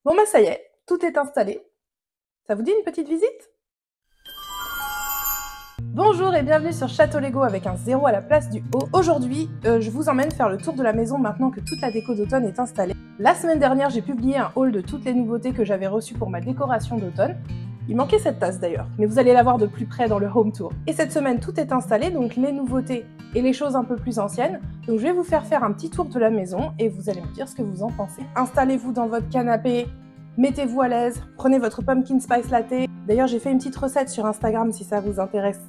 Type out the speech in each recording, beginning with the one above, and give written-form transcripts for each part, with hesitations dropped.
Bon bah ça y est, tout est installé. Ça vous dit une petite visite? Bonjour et bienvenue sur Château Lego avec un 0 à la place du O. Aujourd'hui, je vous emmène faire le tour de la maison maintenant que toute la déco d'automne est installée. La semaine dernière, j'ai publié un haul de toutes les nouveautés que j'avais reçues pour ma décoration d'automne. Il manquait cette tasse d'ailleurs, mais vous allez la voir de plus près dans le home tour. Et cette semaine, tout est installé, donc les nouveautés et les choses un peu plus anciennes. Donc je vais vous faire un petit tour de la maison et vous allez me dire ce que vous en pensez. Installez-vous dans votre canapé, mettez-vous à l'aise, prenez votre pumpkin spice latte. D'ailleurs, j'ai fait une petite recette sur Instagram si ça vous intéresse.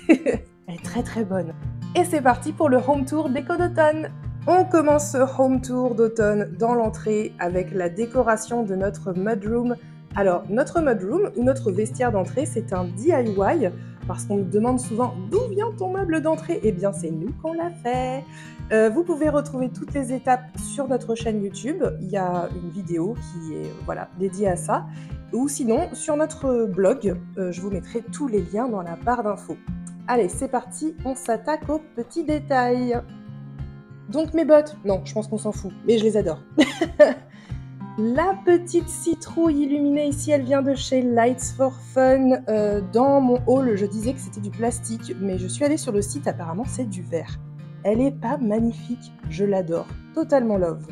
Elle est très très bonne. Et c'est parti pour le home tour déco d'automne. On commence ce home tour d'automne dans l'entrée avec la décoration de notre mudroom. Alors, notre mudroom ou notre vestiaire d'entrée, c'est un DIY parce qu'on nous demande souvent d'où vient ton meuble d'entrée. Eh bien, c'est nous qu'on l'a fait. Vous pouvez retrouver toutes les étapes sur notre chaîne YouTube. Il y a une vidéo qui est dédiée à ça. Ou sinon, sur notre blog, je vous mettrai tous les liens dans la barre d'infos. Allez, c'est parti, on s'attaque aux petits détails. Donc mes bottes, non, je pense qu'on s'en fout, mais je les adore. La petite citrouille illuminée ici, elle vient de chez Lights for Fun. Dans mon haul, je disais que c'était du plastique, mais je suis allée sur le site, apparemment c'est du verre. Elle est pas magnifique, je l'adore, totalement love.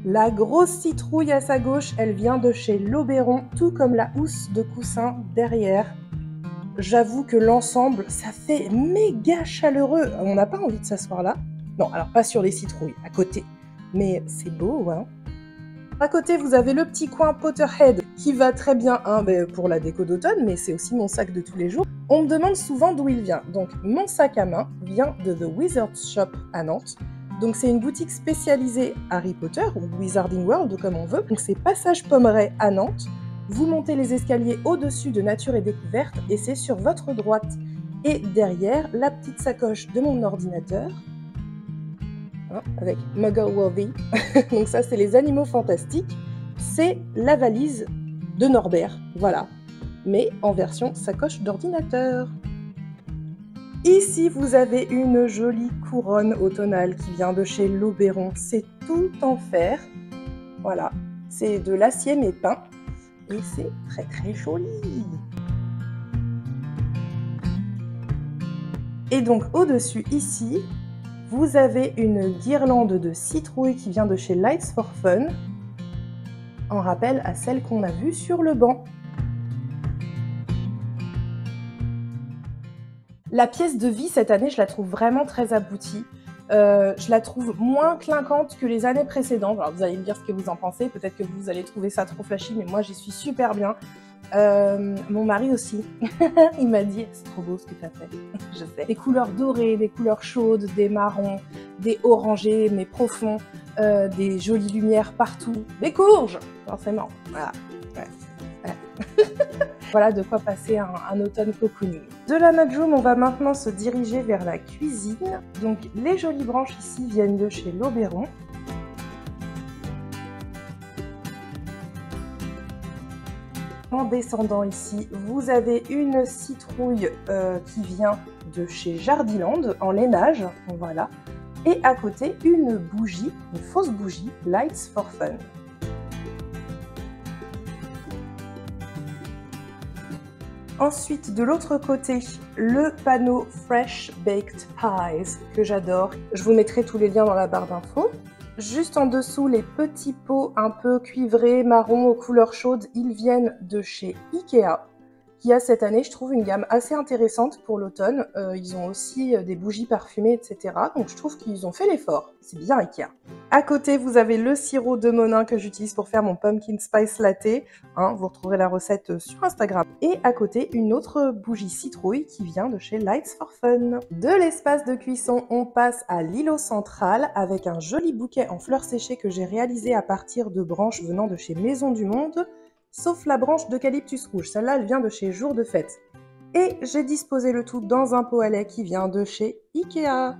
La grosse citrouille à sa gauche, elle vient de chez L'Oberon, tout comme la housse de coussin derrière. J'avoue que l'ensemble, ça fait méga chaleureux. On n'a pas envie de s'asseoir là. Non, alors pas sur les citrouilles, à côté. Mais c'est beau, hein. À côté, vous avez le petit coin Potterhead qui va très bien pour la déco d'automne, mais c'est aussi mon sac de tous les jours. On me demande souvent d'où il vient. Donc, mon sac à main vient de The Wizard's Shop à Nantes. Donc, c'est une boutique spécialisée Harry Potter ou Wizarding World, comme on veut. Donc, c'est Passage Pommeraye à Nantes. Vous montez les escaliers au-dessus de Nature et Découverte et c'est sur votre droite. Et derrière, la petite sacoche de mon ordinateur. Avec Muggle-Worthy. Donc ça, c'est les animaux fantastiques. C'est la valise de Norbert, voilà. Mais en version sacoche d'ordinateur. Ici, vous avez une jolie couronne automnale qui vient de chez L'Oberon. C'est tout en fer. Voilà. C'est de l'acier mais peint. Et c'est très très joli. Et donc, au-dessus, ici, vous avez une guirlande de citrouille qui vient de chez Lights for Fun, en rappel à celle qu'on a vue sur le banc. La pièce de vie cette année, je la trouve vraiment très aboutie. Je la trouve moins clinquante que les années précédentes. Alors vous allez me dire ce que vous en pensez, peut-être que vous allez trouver ça trop flashy, mais moi j'y suis super bien. Mon mari aussi, il m'a dit c'est trop beau ce que tu as fait. Je sais. Des couleurs dorées, des couleurs chaudes, des marrons, des orangés mais profonds, des jolies lumières partout, des courges forcément. Voilà. Ouais. Voilà de quoi passer un automne cocooning. De la mudroom, on va maintenant se diriger vers la cuisine. Donc les jolies branches ici viennent de chez L'Oberon. En descendant ici, vous avez une citrouille qui vient de chez Jardiland en lainage, voilà. Et à côté, une bougie, une fausse bougie, Lights for Fun. Ensuite, de l'autre côté, le panneau Fresh Baked Pies, que j'adore. Je vous mettrai tous les liens dans la barre d'infos. Juste en dessous, les petits pots un peu cuivrés, marron aux couleurs chaudes, ils viennent de chez Ikea, qui a cette année, je trouve, une gamme assez intéressante pour l'automne. Ils ont aussi des bougies parfumées, etc. Donc je trouve qu'ils ont fait l'effort. C'est bien Ikea. À côté, vous avez le sirop de Monin que j'utilise pour faire mon pumpkin spice latte. Vous retrouverez la recette sur Instagram. Et à côté, une autre bougie citrouille qui vient de chez Lights for Fun. De l'espace de cuisson, on passe à l'îlot central avec un joli bouquet en fleurs séchées que j'ai réalisé à partir de branches venant de chez Maison du Monde, sauf la branche d'eucalyptus rouge. Celle-là, elle vient de chez Jour de Fête. Et j'ai disposé le tout dans un pot à lait qui vient de chez Ikea.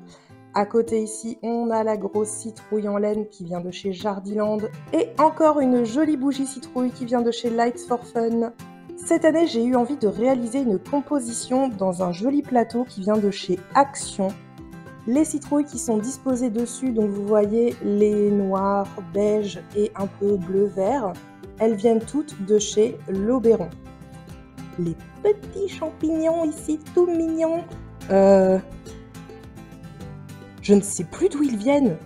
À côté ici, on a la grosse citrouille en laine qui vient de chez Jardiland. Et encore une jolie bougie citrouille qui vient de chez Lights for Fun. Cette année, j'ai eu envie de réaliser une composition dans un joli plateau qui vient de chez Action. Les citrouilles qui sont disposées dessus, donc vous voyez les noirs, beige et un peu bleu-vert, elles viennent toutes de chez L'Oberon. Les petits champignons ici, tout mignons, je ne sais plus d'où ils viennent,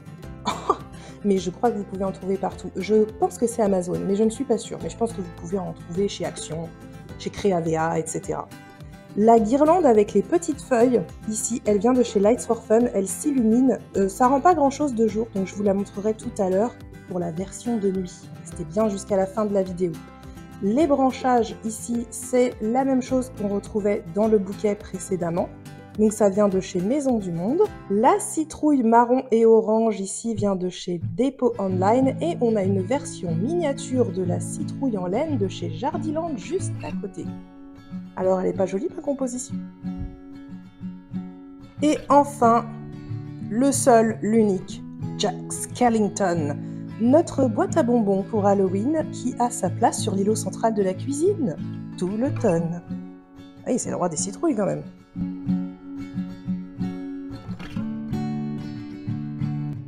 mais je crois que vous pouvez en trouver partout. Je pense que c'est Amazon, mais je ne suis pas sûre. Mais je pense que vous pouvez en trouver chez Action, chez Créavea, etc. La guirlande avec les petites feuilles, ici, elle vient de chez Lights for Fun, elle s'illumine. Ça rend pas grand chose de jour, donc je vous la montrerai tout à l'heure pour la version de nuit. Restez bien jusqu'à la fin de la vidéo. Les branchages, ici, c'est la même chose qu'on retrouvait dans le bouquet précédemment. Donc ça vient de chez Maison du Monde. La citrouille marron et orange, ici, vient de chez Dépôt Online. Et on a une version miniature de la citrouille en laine de chez Jardiland juste à côté. Alors, elle n'est pas jolie, ma composition. Et enfin, le seul, l'unique, Jack Skellington, notre boîte à bonbons pour Halloween qui a sa place sur l'îlot central de la cuisine tout l'automne. Oui, c'est le roi des citrouilles quand même.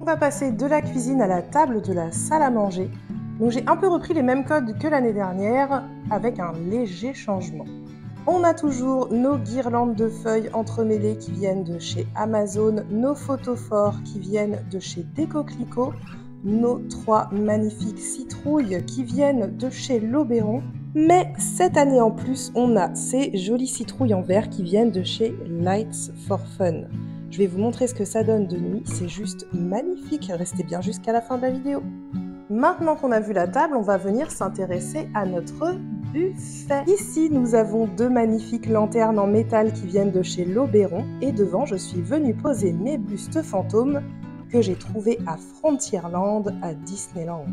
On va passer de la cuisine à la table de la salle à manger. Donc j'ai un peu repris les mêmes codes que l'année dernière avec un léger changement. On a toujours nos guirlandes de feuilles entremêlées qui viennent de chez Amazon, nos photophores qui viennent de chez Déco-Clicquot, nos 3 magnifiques citrouilles qui viennent de chez L'Oberon. Mais cette année en plus, on a ces jolies citrouilles en verre qui viennent de chez Lights for Fun. Je vais vous montrer ce que ça donne de nuit, c'est juste magnifique, restez bien jusqu'à la fin de la vidéo. Maintenant qu'on a vu la table, on va venir s'intéresser à notre buffet. Ici, nous avons 2 magnifiques lanternes en métal qui viennent de chez L'Oberon. Et devant, je suis venue poser mes bustes fantômes que j'ai trouvés à Frontierland à Disneyland.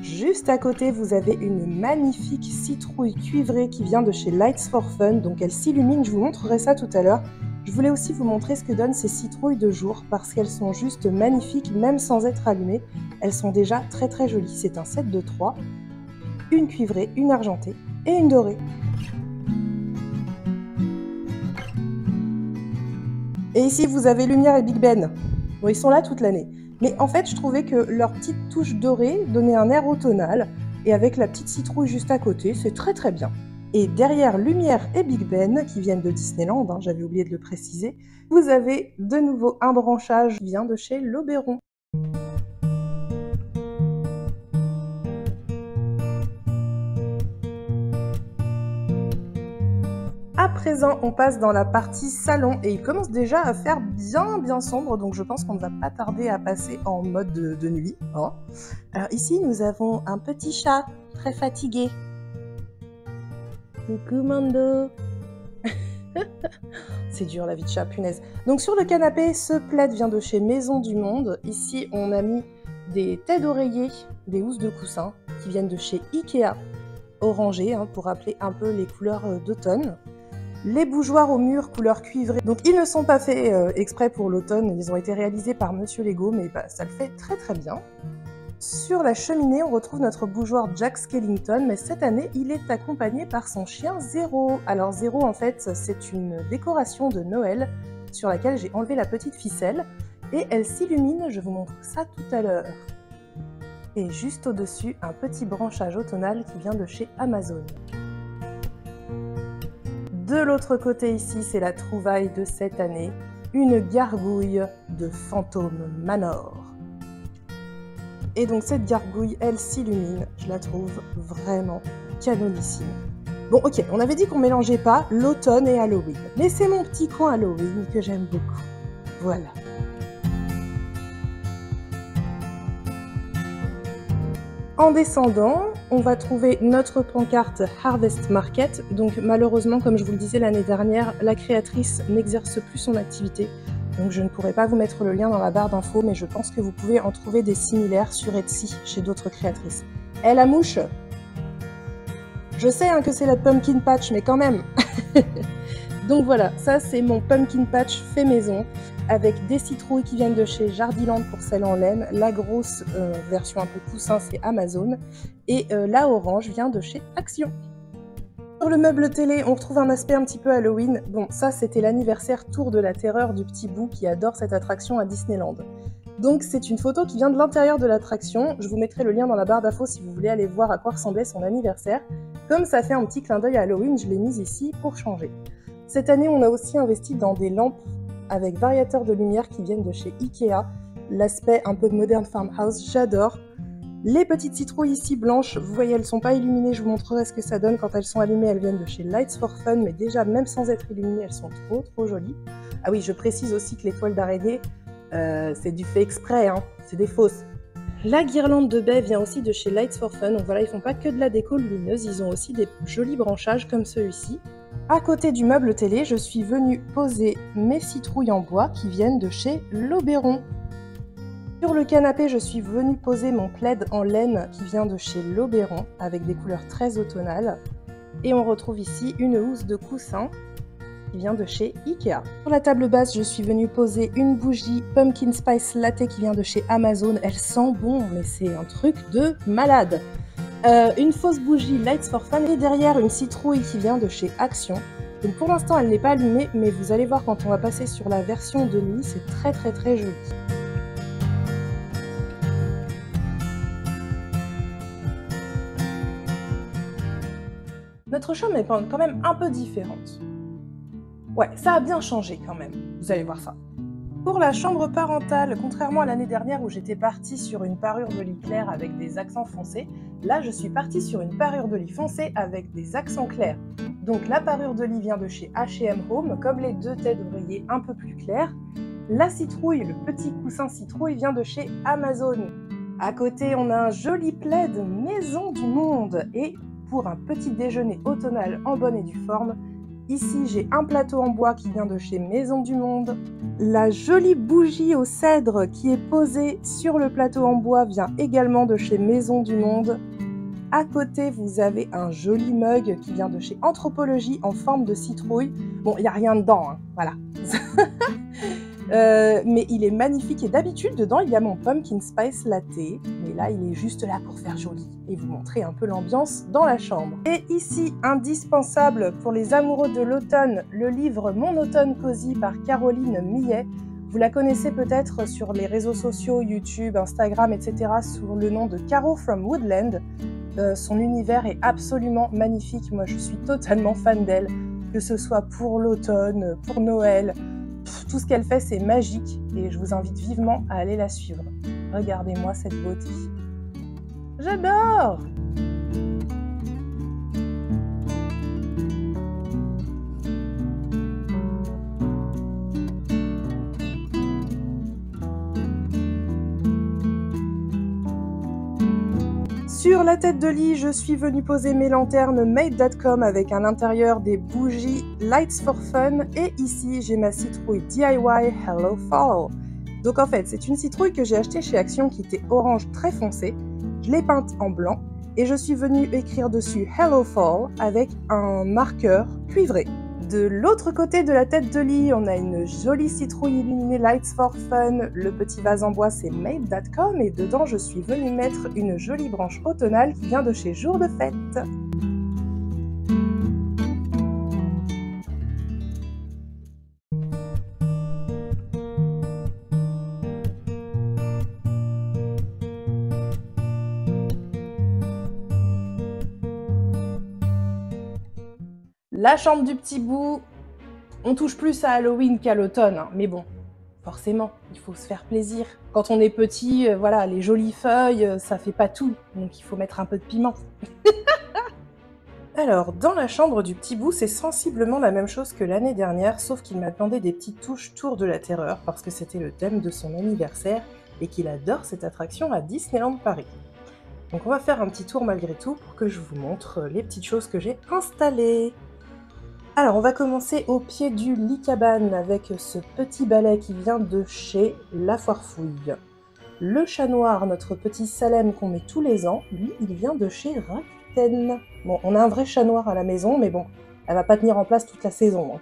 Juste à côté, vous avez une magnifique citrouille cuivrée qui vient de chez Lights for Fun. Donc elle s'illumine, je vous montrerai ça tout à l'heure. Je voulais aussi vous montrer ce que donnent ces citrouilles de jour parce qu'elles sont juste magnifiques, même sans être allumées. Elles sont déjà très très jolies. C'est un set de 3, une cuivrée, une argentée et une dorée. Et ici, vous avez Lumière et Big Ben. Bon, ils sont là toute l'année. Mais en fait, je trouvais que leur petite touche dorée donnait un air automnal. Et avec la petite citrouille juste à côté, c'est très très bien. Et derrière Lumière et Big Ben, qui viennent de Disneyland, hein, j'avais oublié de le préciser, vous avez de nouveau un branchage qui vient de chez L'Oberon. À présent, on passe dans la partie salon et il commence déjà à faire bien sombre, donc je pense qu'on ne va pas tarder à passer en mode de nuit. Hein. Alors ici, nous avons un petit chat très fatigué. Coucou Mando. C'est dur la vie de chat, punaise. Donc sur le canapé, ce plaid vient de chez Maison du Monde. Ici, on a mis des têtes d'oreiller, des housses de coussin qui viennent de chez Ikea, orangées, hein, pour rappeler un peu les couleurs d'automne. Les bougeoirs au mur couleur cuivrée. Donc ils ne sont pas faits exprès pour l'automne, ils ont été réalisés par Monsieur Lego, mais bah, ça le fait très très bien. Sur la cheminée, on retrouve notre bougeoir Jack Skellington, mais cette année, il est accompagné par son chien Zéro. Alors Zéro, en fait, c'est une décoration de Noël sur laquelle j'ai enlevé la petite ficelle et elle s'illumine, je vous montre ça tout à l'heure. Et juste au-dessus, un petit branchage automnal qui vient de chez Amazon. De l'autre côté ici, c'est la trouvaille de cette année, une gargouille de Phantom Manor. Et donc cette gargouille, elle s'illumine, je la trouve vraiment canonissime. Bon ok, on avait dit qu'on mélangeait pas l'automne et Halloween, mais c'est mon petit coin Halloween que j'aime beaucoup. Voilà. En descendant, on va trouver notre pancarte Harvest Market. Donc malheureusement, comme je vous le disais l'année dernière, la créatrice n'exerce plus son activité. Donc je ne pourrai pas vous mettre le lien dans la barre d'infos, mais je pense que vous pouvez en trouver des similaires sur Etsy chez d'autres créatrices. Eh la mouche! Je sais hein, que c'est la pumpkin patch, mais quand même. Donc voilà, ça c'est mon pumpkin patch fait maison, avec des citrouilles qui viennent de chez Jardiland pour celle en laine, la grosse version un peu coussin c'est Amazon, et la orange vient de chez Action. Sur le meuble télé, on retrouve un aspect un petit peu Halloween. Bon, ça c'était l'anniversaire Tour de la Terreur du petit bout qui adore cette attraction à Disneyland. Donc c'est une photo qui vient de l'intérieur de l'attraction. Je vous mettrai le lien dans la barre d'infos si vous voulez aller voir à quoi ressemblait son anniversaire. Comme ça fait un petit clin d'œil à Halloween, je l'ai mise ici pour changer. Cette année, on a aussi investi dans des lampes avec variateurs de lumière qui viennent de chez Ikea. L'aspect un peu modern farmhouse, j'adore. Les petites citrouilles ici blanches, vous voyez, elles sont pas illuminées, je vous montrerai ce que ça donne quand elles sont allumées. Elles viennent de chez Lights for Fun, mais déjà, même sans être illuminées, elles sont trop jolies. Ah oui, je précise aussi que les toiles d'araignée, c'est du fait exprès, hein, c'est des fausses. La guirlande de baies vient aussi de chez Lights for Fun, donc voilà, ils font pas que de la déco lumineuse, ils ont aussi des jolis branchages comme celui-ci. À côté du meuble télé, je suis venue poser mes citrouilles en bois qui viennent de chez L'Oberon. Sur le canapé, je suis venue poser mon plaid en laine qui vient de chez L'Oberon avec des couleurs très automnales. Et on retrouve ici une housse de coussin qui vient de chez Ikea. Sur la table basse, je suis venue poser une bougie Pumpkin Spice Latte qui vient de chez Amazon. Elle sent bon, mais c'est un truc de malade. Une fausse bougie Lights for Fun et derrière une citrouille qui vient de chez Action. Donc pour l'instant, elle n'est pas allumée, mais vous allez voir quand on va passer sur la version de nuit, c'est très joli. Notre chambre est quand même un peu différente. Ouais, ça a bien changé quand même, vous allez voir ça. Pour la chambre parentale, contrairement à l'année dernière où j'étais partie sur une parure de lit clair avec des accents foncés, là je suis partie sur une parure de lit foncée avec des accents clairs. Donc la parure de lit vient de chez H&M Home, comme les deux têtes d'oreiller un peu plus claires. La citrouille, le petit coussin citrouille, vient de chez Amazon. À côté, on a un joli plaid Maison du Monde. Et pour un petit déjeuner automnal en bonne et due forme, ici, j'ai un plateau en bois qui vient de chez Maison du Monde. La jolie bougie au cèdre qui est posée sur le plateau en bois vient également de chez Maison du Monde. À côté, vous avez un joli mug qui vient de chez Anthropologie en forme de citrouille. Bon, il n'y a rien dedans, hein, voilà. Mais il est magnifique et d'habitude, dedans, il y a mon Pumpkin Spice Latte. Mais là, il est juste là pour faire joli et vous montrer un peu l'ambiance dans la chambre. Et ici, indispensable pour les amoureux de l'automne, le livre Mon automne cosy par Caroline Millet. Vous la connaissez peut-être sur les réseaux sociaux, YouTube, Instagram, etc. sous le nom de Caro from Woodland. Son univers est absolument magnifique. Moi, je suis totalement fan d'elle, que ce soit pour l'automne, pour Noël. Tout ce qu'elle fait, c'est magique et je vous invite vivement à aller la suivre. Regardez-moi cette beauté. J'adore! Sur la tête de lit, je suis venue poser mes lanternes Made.com avec à l'intérieur des bougies Lights for Fun et ici j'ai ma citrouille DIY Hello Fall. Donc en fait c'est une citrouille que j'ai achetée chez Action qui était orange très foncé, je l'ai peinte en blanc et je suis venue écrire dessus Hello Fall avec un marqueur cuivré. De l'autre côté de la tête de lit, on a une jolie citrouille illuminée Lights for Fun. Le petit vase en bois, c'est Made.com et dedans, je suis venue mettre une jolie branche automnale qui vient de chez Jour de Fête. La chambre du petit bout, on touche plus à Halloween qu'à l'automne, hein. Mais bon, forcément, il faut se faire plaisir. Quand on est petit, voilà, les jolies feuilles, ça fait pas tout, donc il faut mettre un peu de piment. Alors, dans la chambre du petit bout, c'est sensiblement la même chose que l'année dernière, sauf qu'il m'a demandé des petites touches Tour de la Terreur, parce que c'était le thème de son anniversaire, et qu'il adore cette attraction à Disneyland Paris. Donc on va faire un petit tour malgré tout, pour que je vous montre les petites choses que j'ai installées. Alors, on va commencer au pied du lit cabane avec ce petit balai qui vient de chez La Foirefouille. Le chat noir, notre petit Salem qu'on met tous les ans, lui, il vient de chez Rakuten. Bon, on a un vrai chat noir à la maison, mais bon, elle va pas tenir en place toute la saison, hein.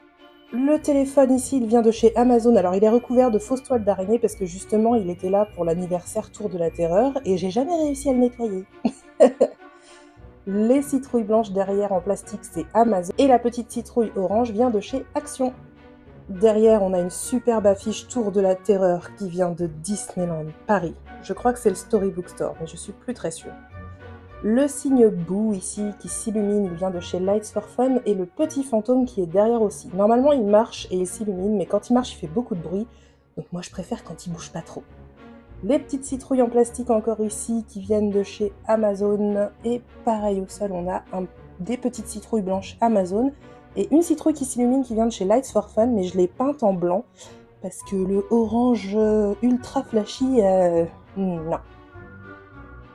Le téléphone ici, il vient de chez Amazon. Alors, il est recouvert de fausses toiles d'araignée parce que justement, il était là pour l'anniversaire Tour de la Terreur et j'ai jamais réussi à le nettoyer. Les citrouilles blanches derrière en plastique, c'est Amazon. Et la petite citrouille orange vient de chez Action. Derrière, on a une superbe affiche Tour de la Terreur qui vient de Disneyland Paris. Je crois que c'est le Storybook Store, mais je suis plus très sûre. Le signe Boo ici qui s'illumine, il vient de chez Lights for Fun, et le petit fantôme qui est derrière aussi. Normalement, il marche et il s'illumine, mais quand il marche, il fait beaucoup de bruit. Donc moi, je préfère quand il bouge pas trop. Les petites citrouilles en plastique encore ici qui viennent de chez Amazon. Et pareil au sol, on a des petites citrouilles blanches Amazon. Et une citrouille qui s'illumine qui vient de chez Lights for Fun, mais je l'ai peinte en blanc. Parce que le orange ultra flashy, non.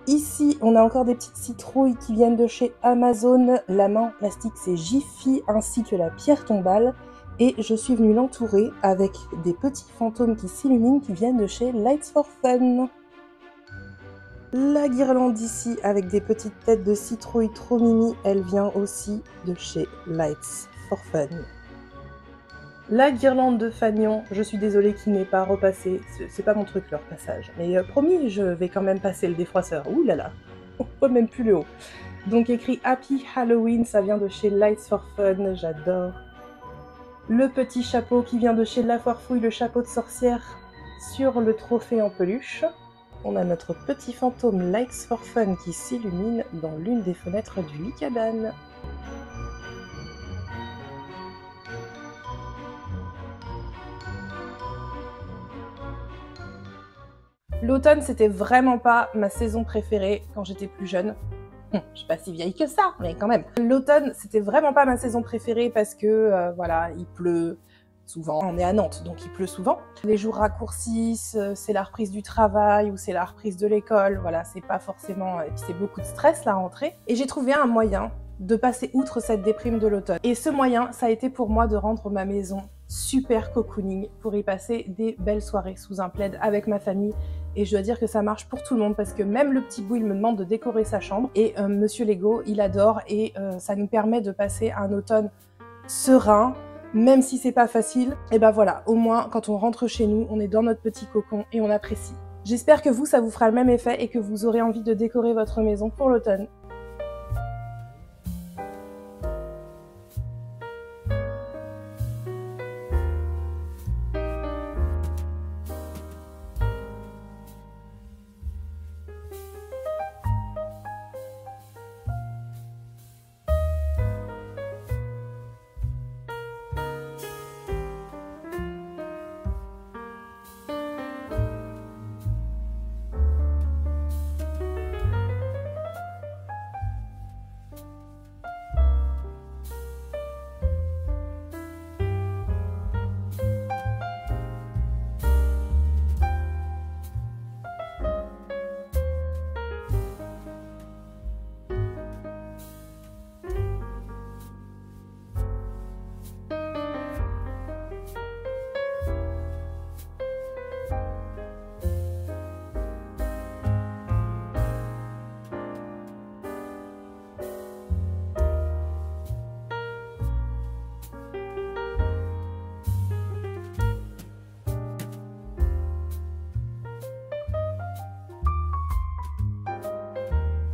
Ici, on a encore des petites citrouilles qui viennent de chez Amazon. La main en plastique, c'est Jiffy, ainsi que la pierre tombale. Et je suis venue l'entourer avec des petits fantômes qui s'illuminent qui viennent de chez Lights for Fun. La guirlande ici avec des petites têtes de citrouilles trop mimi, elle vient aussi de chez Lights for Fun. La guirlande de fanion, je suis désolée qu'il n'ait pas repassé, c'est pas mon truc leur passage. Mais promis, je vais quand même passer le défroisseur. Ouh là là, on voit même plus le haut. Donc écrit Happy Halloween, ça vient de chez Lights for Fun, j'adore. Le petit chapeau qui vient de chez La Foire Fouille, le chapeau de sorcière sur le trophée en peluche. On a notre petit fantôme Lights for Fun qui s'illumine dans l'une des fenêtres du lit cabane. L'automne, c'était vraiment pas ma saison préférée quand j'étais plus jeune. Je suis pas si vieille que ça, mais quand même. L'automne, c'était vraiment pas ma saison préférée parce que, voilà, il pleut souvent. On est à Nantes, donc il pleut souvent. Les jours raccourcissent, c'est la reprise du travail ou c'est la reprise de l'école. Voilà, c'est pas forcément... Et puis c'est beaucoup de stress, la rentrée. Et j'ai trouvé un moyen de passer outre cette déprime de l'automne. Et ce moyen, ça a été pour moi de rendre ma maison super cocooning pour y passer des belles soirées sous un plaid avec ma famille. Et je dois dire que ça marche pour tout le monde parce que même le petit bout, il me demande de décorer sa chambre. Et Monsieur Lego, il adore et ça nous permet de passer un automne serein, même si c'est pas facile. Et ben voilà, au moins quand on rentre chez nous, on est dans notre petit cocon et on apprécie. J'espère que vous, ça vous fera le même effet et que vous aurez envie de décorer votre maison pour l'automne.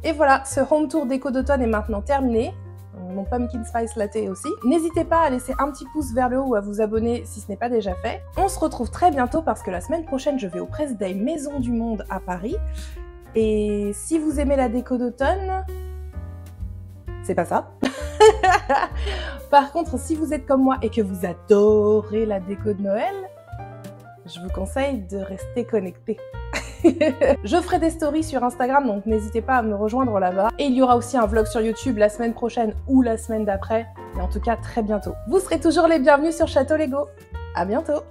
Et voilà, ce home tour déco d'automne est maintenant terminé. Mon pumpkin spice latte aussi. N'hésitez pas à laisser un petit pouce vers le haut ou à vous abonner si ce n'est pas déjà fait. On se retrouve très bientôt parce que la semaine prochaine, je vais au Press Day Maison du Monde à Paris. Et si vous aimez la déco d'automne, c'est pas ça. Par contre, si vous êtes comme moi et que vous adorez la déco de Noël, je vous conseille de rester connecté. Je ferai des stories sur Instagram, donc n'hésitez pas à me rejoindre là-bas. Et il y aura aussi un vlog sur YouTube la semaine prochaine ou la semaine d'après, mais en tout cas très bientôt. Vous serez toujours les bienvenus sur Château Lego. À bientôt!